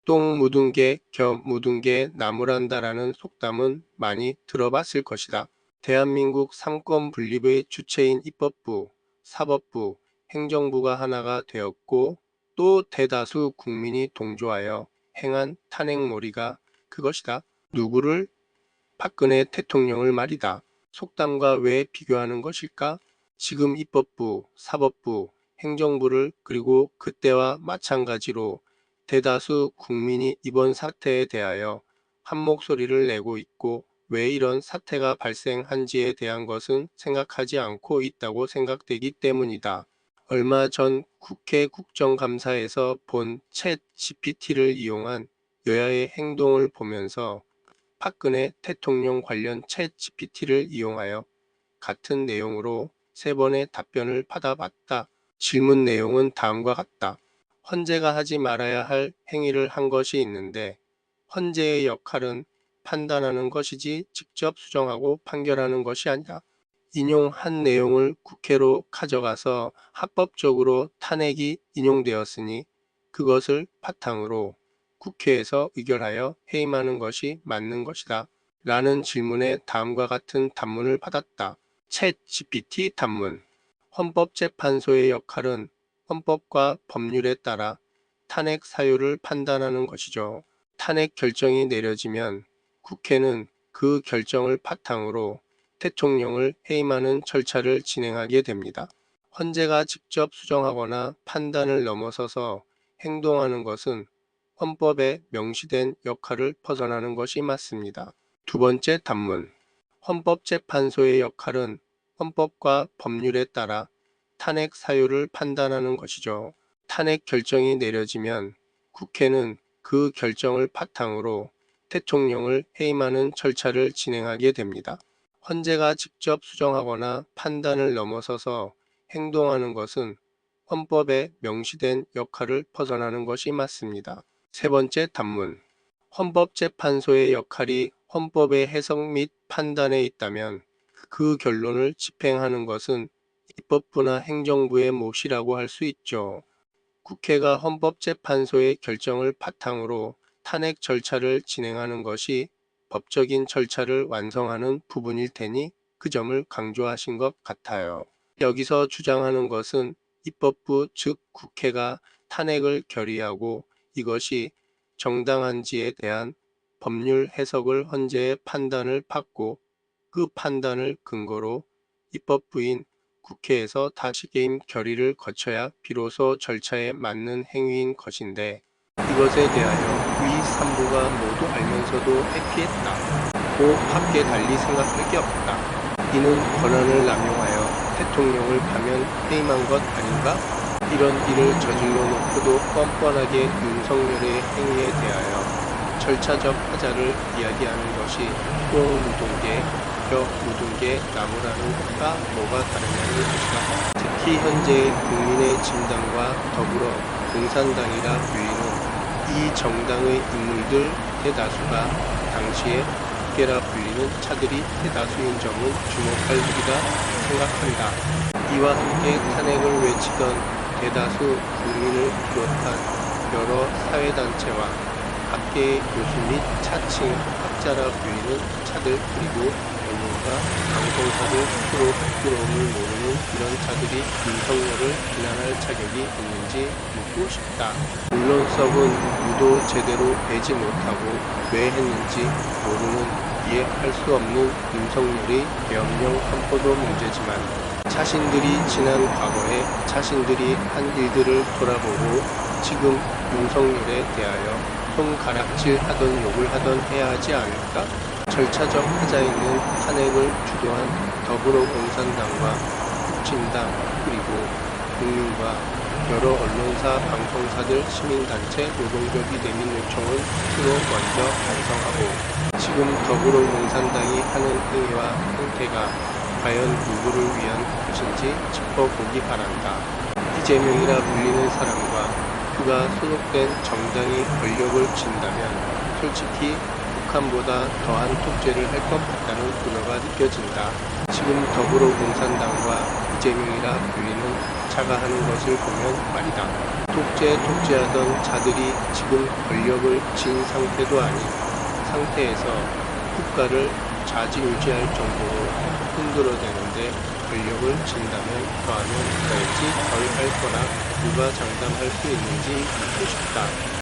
똥 묻은 게 겨 묻은 게 나무란다라는 속담은 많이 들어봤을 것이다. 대한민국 삼권 분립의 주체인 입법부, 사법부, 행정부가 하나가 되었고 또 대다수 국민이 동조하여 행한 탄핵몰이가 그것이다. 누구를? 박근혜 대통령을 말이다. 속담과 왜 비교하는 것일까? 지금 입법부, 사법부, 행정부를 그리고 그때와 마찬가지로 대다수 국민이 이번 사태에 대하여 한 목소리를 내고 있고 왜 이런 사태가 발생한지에 대한 것은 생각하지 않고 있다고 생각되기 때문이다. 얼마 전 국회 국정감사에서 본 챗 GPT를 이용한 여야의 행동을 보면서 박근혜 대통령 관련 챗 GPT를 이용하여 같은 내용으로 3번의 답변을 받아봤다. 질문 내용은 다음과 같다. 헌재가 하지 말아야 할 행위를 한 것이 있는데 헌재의 역할은 판단하는 것이지 직접 수정하고 판결하는 것이 아니라 인용한 내용을 국회로 가져가서 합법적으로 탄핵이 인용되었으니 그것을 바탕으로 국회에서 의결하여 해임하는 것이 맞는 것이다. 라는 질문에 다음과 같은 답문을 받았다. 챗 GPT 답문. 헌법재판소의 역할은 헌법과 법률에 따라 탄핵 사유를 판단하는 것이죠. 탄핵 결정이 내려지면 국회는 그 결정을 바탕으로 대통령을 해임하는 절차를 진행하게 됩니다. 헌재가 직접 수정하거나 판단을 넘어서서 행동하는 것은 헌법에 명시된 역할을 벗어나는 것이 맞습니다. 두 번째 답문. 헌법재판소의 역할은 헌법과 법률에 따라 탄핵 사유를 판단하는 것이죠. 탄핵 결정이 내려지면 국회는 그 결정을 바탕으로 대통령을 해임하는 절차를 진행하게 됩니다. 헌재가 직접 수정하거나 판단을 넘어서서 행동하는 것은 헌법에 명시된 역할을 벗어나는 것이 맞습니다. 세 번째 답문. 헌법재판소의 역할이 헌법의 해석 및 판단에 있다면 그 결론을 집행하는 것은 입법부나 행정부의 몫이라고 할 수 있죠. 국회가 헌법재판소의 결정을 바탕으로 탄핵 절차를 진행하는 것이 법적인 절차를 완성하는 부분일 테니 그 점을 강조하신 것 같아요. 여기서 주장하는 것은 입법부 즉 국회가 탄핵을 결의하고 이것이 정당한지에 대한 법률 해석을 헌재의 판단을 받고 그 판단을 근거로 입법부인 국회에서 다시 게임 결의를 거쳐야 비로소 절차에 맞는 행위인 것인데 이것에 대하여 위 3부가 모두 알면서도 회피했다. 고 밖에 달리 생각할 게 없다. 이는 권한을 남용하여 대통령을 파면 해임한 것 아닌가? 이런 일을 저질러 놓고도 뻔뻔하게 윤석열의 행위에 대하여 절차적 하자를 이야기하는 것이 똥 묻은 게 겨 묻은 게 나무라는 것과 뭐가 다르냐는 것이다. 특히 현재 국민의 진당과 더불어 공산당이라 불리는 이 정당의 인물들 대다수가 당시에 국회라 불리는 차들이 대다수인 점은 주목할 일이다 생각한다. 이와 함께 탄핵을 외치던 대다수 국민을 비롯한 여러 사회단체와 학계의 교수 및 차칭 학자라 불리는 차들 그리고 언론과 방송사들 스스로 부끄러움을 모르는 이런 자들이 윤석열을 비난할 자격이 있는지 묻고 싶다. 언론석은 유도 제대로 배지 못하고 왜 했는지 모르는 이해할 수 없는 윤석열의 명령 선포도 문제지만 자신들이 지난 과거에 자신들이 한 일들을 돌아보고 지금 윤석열에 대하여 손가락질 하던 욕을 하던 해야 하지 않을까? 절차적 하자 있는 탄핵을 주도한 더불어공산당과 국진당 그리고 국민과 여러 언론사, 방송사들, 시민단체, 노동조합 대민 요청은 스스로 먼저 반성하고 지금 더불어공산당이 하는 행위와 행태가 과연 누구를 위한 것인지 짚어보기 바란다. 이재명이라 불리는 사람과 그가 소속된 정당이 권력을 쥔다면 솔직히 북한보다 더한 독재를 할 것 같다는 우려가 느껴진다. 지금 더불어공산당과 이재명이라 불리는 자가 하는 것을 보면 말이다. 독재하던 자들이 지금 권력을 쥔 상태도 아닌 상태에서 국가를 좌지우지할 정도로 흔들어대는데 권력을 진다면 더하면 더했지 덜 할 거라 누가 장담할 수 있는지 묻고 싶다.